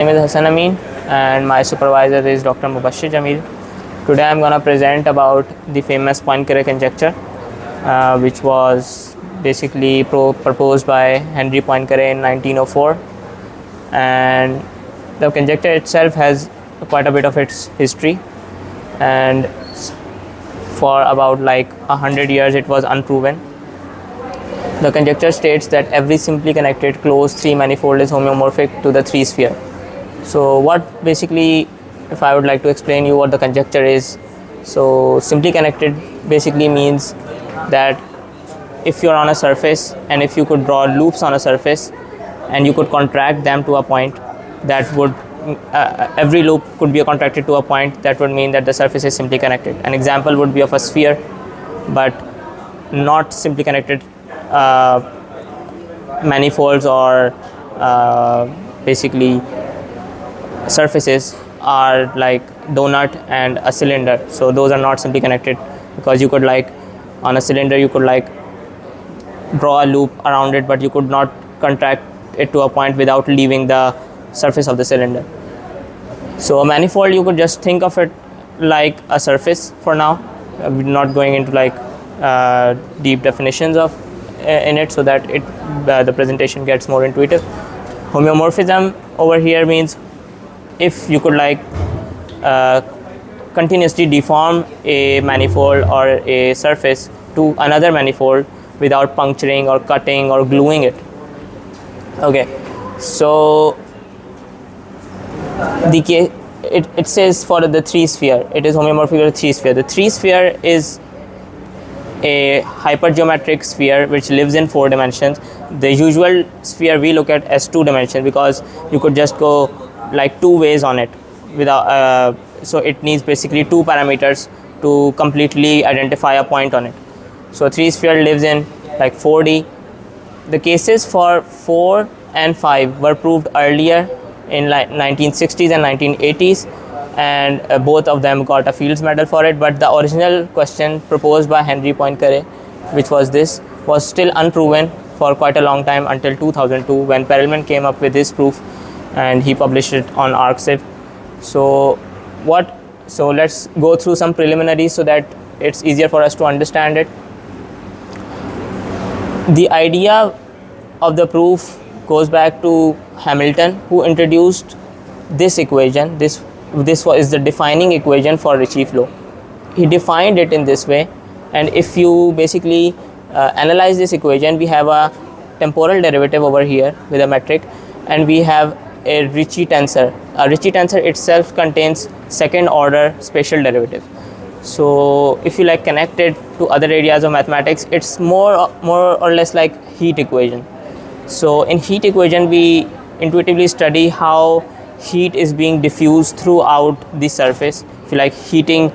My name is Hasan Amin and my supervisor is Dr. Mubashir Jamil. Today I'm going to present about the famous Poincaré conjecture, which was basically proposed by Henry Poincaré in 1904, and the conjecture itself has quite a bit of its history, and for about like 100 years it was unproven. The conjecture states that every simply connected closed three manifold is homeomorphic to the three sphere. So what basically, if I would like to explain you what the conjecture is, so simply connected basically means that if you're on a surface and if you could draw loops on a surface and you could contract them to a point that would every loop could be contracted to a point that would mean that the surface is simply connected. An example would be of a sphere, but not simply connected manifolds or basically surfaces are like donut and a cylinder. So those are not simply connected, because you could like on a cylinder you could like draw a loop around it, but you could not contract it to a point without leaving the surface of the cylinder. So a manifold, you could just think of it like a surface for now. We're not going into like deep definitions of in it, so that it the presentation gets more intuitive. Homeomorphism over here means if you could like continuously deform a manifold or a surface to another manifold without puncturing or cutting or gluing it. Okay, so the case it says for the three sphere, it is homeomorphic to the three sphere. The three sphere is a hypergeometric sphere which lives in 4 dimensions. The usual sphere we look at as 2 dimensions because you could just go like 2 ways on it without so it needs basically 2 parameters to completely identify a point on it. So 3 sphere lives in like 4D. The cases for 4 and 5 were proved earlier in like 1960s and 1980s, and both of them got a Fields Medal for it. But the original question proposed by Henry Poincaré, which was this, was still unproven for quite a long time until 2002, when Perelman came up with his proof and he published it on arXiv. So let's go through some preliminaries so that it's easier for us to understand it. The idea of the proof goes back to Hamilton, who introduced this equation. This is the defining equation for Ricci flow. He defined it in this way, and if you basically analyze this equation, we have a temporal derivative over here with a metric, and we have a Ricci tensor. A Ricci tensor itself contains second order spatial derivative. So if you like connect it to other areas of mathematics, it's more or less like heat equation. So in heat equation, we intuitively study how heat is being diffused throughout the surface. If you like heating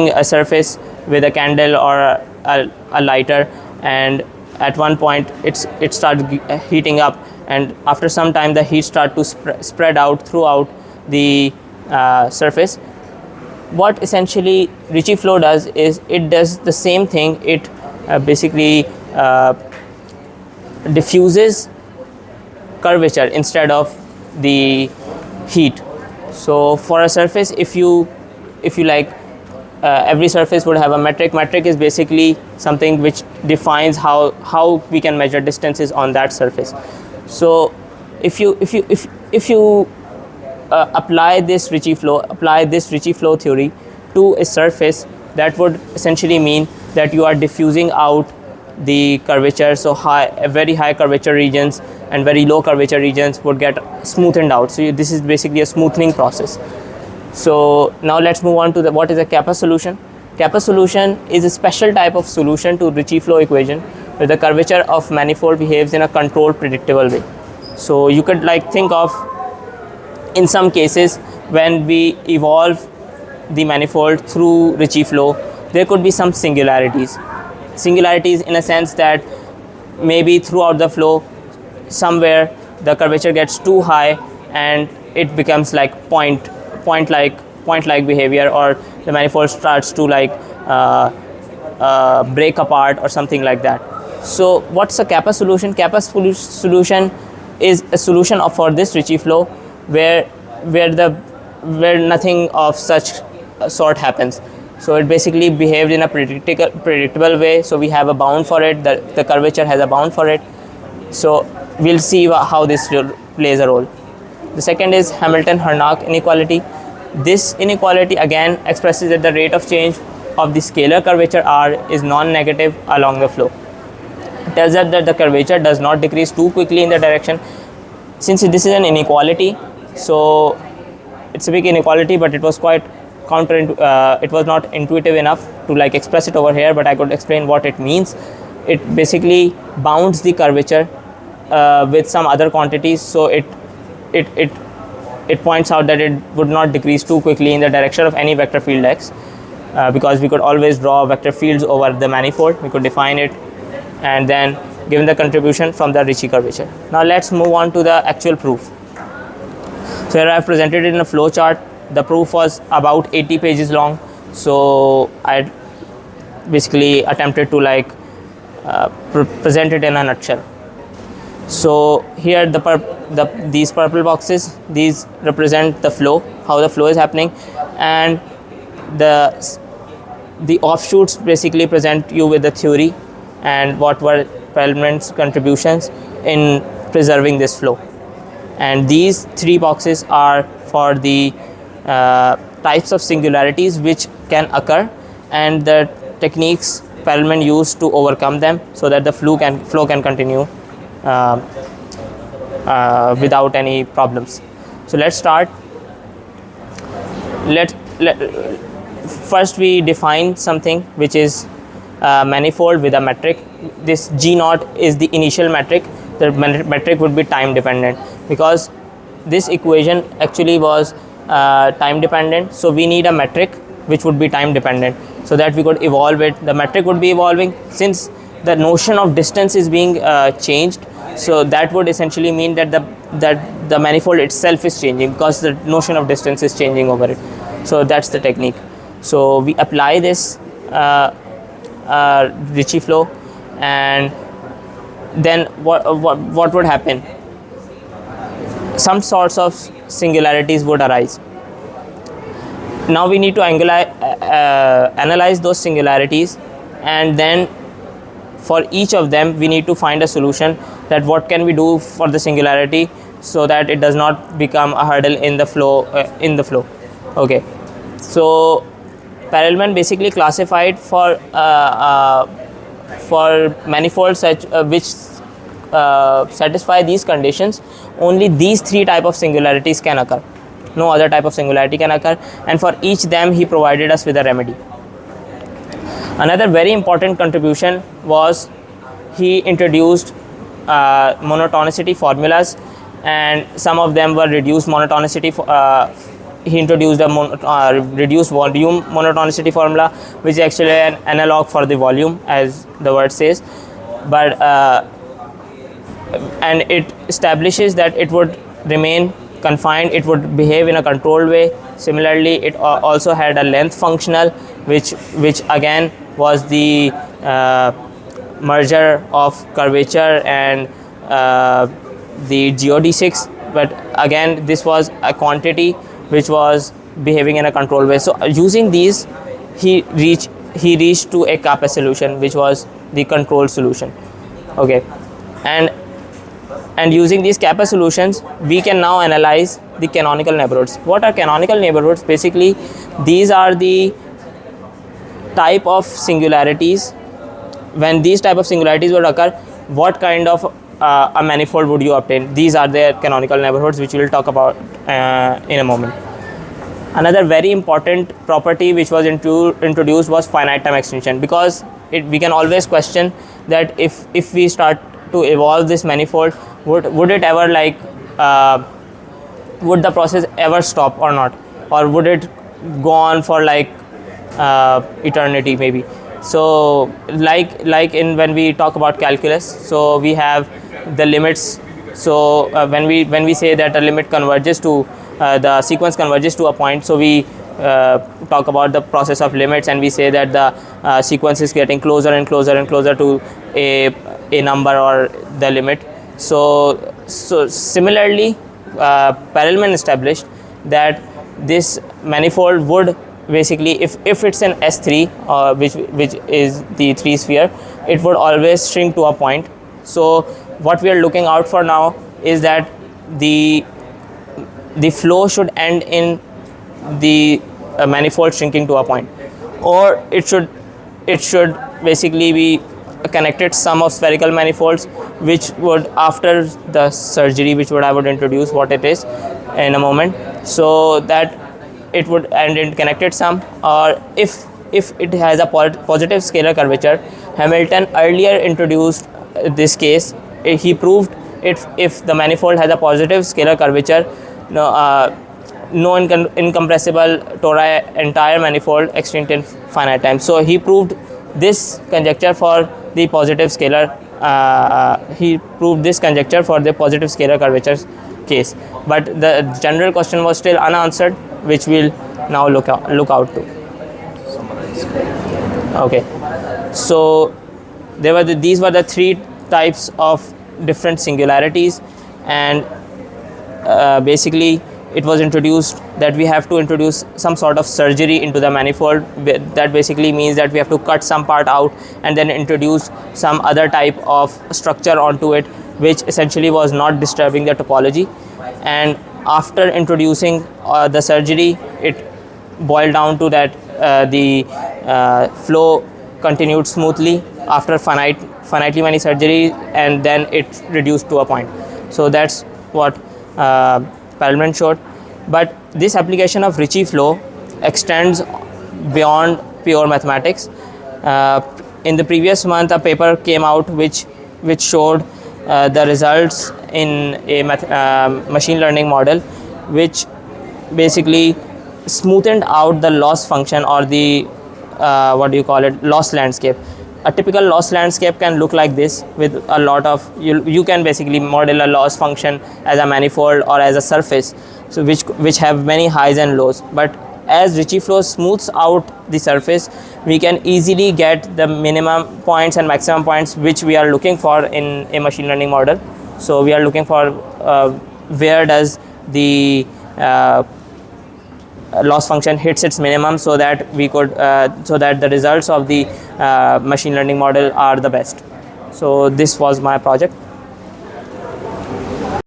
a surface with a candle or a lighter, and at one point it starts heating up, and after some time the heat starts to spread out throughout the surface. What essentially Ricci flow does is it does the same thing. It basically diffuses curvature instead of the heat. So for a surface, if you like every surface would have a metric. Metric is basically something which defines how we can measure distances on that surface. So if you apply this Ricci flow theory to a surface, that would essentially mean that you are diffusing out the curvature. So very high curvature regions and very low curvature regions would get smoothened out. So this is basically a smoothing process. So now let's move on to what is a kappa solution. Kappa solution is a special type of solution to Ricci flow equation where the curvature of manifold behaves in a controlled predictable way. So you could like think of, in some cases, when we evolve the manifold through Ricci flow, there could be some singularities in a sense that maybe throughout the flow somewhere the curvature gets too high and it becomes like point like behavior, or the manifold starts to like break apart or something like that. So what's a kappa solution? Kappa solution is a solution for this Ricci flow where nothing of such sort happens. So it basically behaved in a predictable way. So we have a bound for it. The curvature has a bound for it. So we'll see how this plays a role. The second is Hamilton-Harnack inequality. This inequality again expresses that the rate of change of the scalar curvature R is non-negative along the flow. It tells us that the curvature does not decrease too quickly in the direction. Since this is an inequality, so it's a big inequality, but it was quite it was not intuitive enough to like express it over here, but I could explain what it means. It basically bounds the curvature with some other quantities, so it points out that it would not decrease too quickly in the direction of any vector field x, because we could always draw vector fields over the manifold. We could define it and then given the contribution from the Ricci curvature. Now let's move on to the actual proof. So here I have presented it in a flow chart. The proof was about 80 pages long, so I basically attempted to like present it in a nutshell. So here these purple boxes, these represent the flow, how the flow is happening, and the offshoots basically present you with the theory and what were Perelman's contributions in preserving this flow. And these three boxes are for the types of singularities which can occur and the techniques Perelman used to overcome them, so that the flow can continue without any problems. So let's start. First we define something which is manifold with a metric. This G0 is the initial metric. The metric would be time dependent, because this equation actually was time dependent, so we need a metric which would be time dependent, so that we could evolve it. The metric would be evolving since the notion of distance is being changed, so that would essentially mean that the manifold itself is changing, because the notion of distance is changing over it. So that's the technique. So we apply this Ricci flow, and then what would happen? Some sorts of singularities would arise. Now we need to analyze those singularities, and then for each of them we need to find a solution, that what can we do for the singularity so that it does not become a hurdle in the flow. Okay, so Perelman basically classified for manifolds such which satisfy these conditions. Only these three type of singularities can occur. No other type of singularity can occur, and for each them he provided us with a remedy. Another very important contribution was he introduced monotonicity formulas, and some of them were reduced monotonicity. He introduced a reduced volume monotonicity formula, which is actually an analog for the volume, as the word says, but and it establishes that it would remain confined, it would behave in a controlled way. Similarly, it also had a length functional, which again was the merger of curvature and the geodesics, but again this was a quantity which was behaving in a controlled way. So using these, he reached to a kappa solution, which was the controlled solution. Okay, and using these kappa solutions, we can now analyze the canonical neighborhoods. What are canonical neighborhoods? Basically, these are the type of singularities. When these type of singularities would occur, what kind of a manifold would you obtain? These are the canonical neighborhoods, which we will talk about in a moment. Another very important property which was introduced was finite time extension, because we can always question that if we start to evolve this manifold, would it ever like would the process ever stop or not, or would it go on for like eternity maybe? So like in when we talk about calculus, so we have the limits. So when we say that a limit converges to the sequence converges to a point, so we talk about the process of limits, and we say that the sequence is getting closer and closer and closer to a number or the limit. So similarly, Perelman established that this manifold would basically, if it's an S3, which is the 3 sphere, it would always shrink to a point. So what we are looking out for now is that the flow should end in the manifold shrinking to a point, or it should basically be connected sum of spherical manifolds, which would, after the surgery, which I would introduce what it is in a moment, so that it would end in connected sum. Or if it has a positive scalar curvature, Hamilton earlier introduced this case. He proved if the manifold has a positive scalar curvature, no incompressible tori entire manifold extinct in finite time. So he proved this conjecture for the positive scalar. He proved this conjecture for the positive scalar curvature case, but the general question was still unanswered, which we'll now look out to. Okay, so these were the 3 types of different singularities, and basically it was introduced that we have to introduce some sort of surgery into the manifold. That basically means that we have to cut some part out and then introduce some other type of structure onto it, which essentially was not disturbing the topology. And after introducing the surgery, it boiled down to that the flow continued smoothly after finitely many surgeries, and then it reduced to a point. So that's what Perelman showed. But this application of Ricci flow extends beyond pure mathematics. In the previous month, a paper came out which showed the results in a machine learning model, which basically smoothened out the loss function, or the loss landscape. A typical loss landscape can look like this, with a lot of you can basically model a loss function as a manifold or as a surface, so which have many highs and lows. But as Ricci flow smooths out the surface, we can easily get the minimum points and maximum points which we are looking for in a machine learning model. So we are looking for where does the loss function hits its minimum, so that we could so that the results of the machine learning model are the best. So this was my project.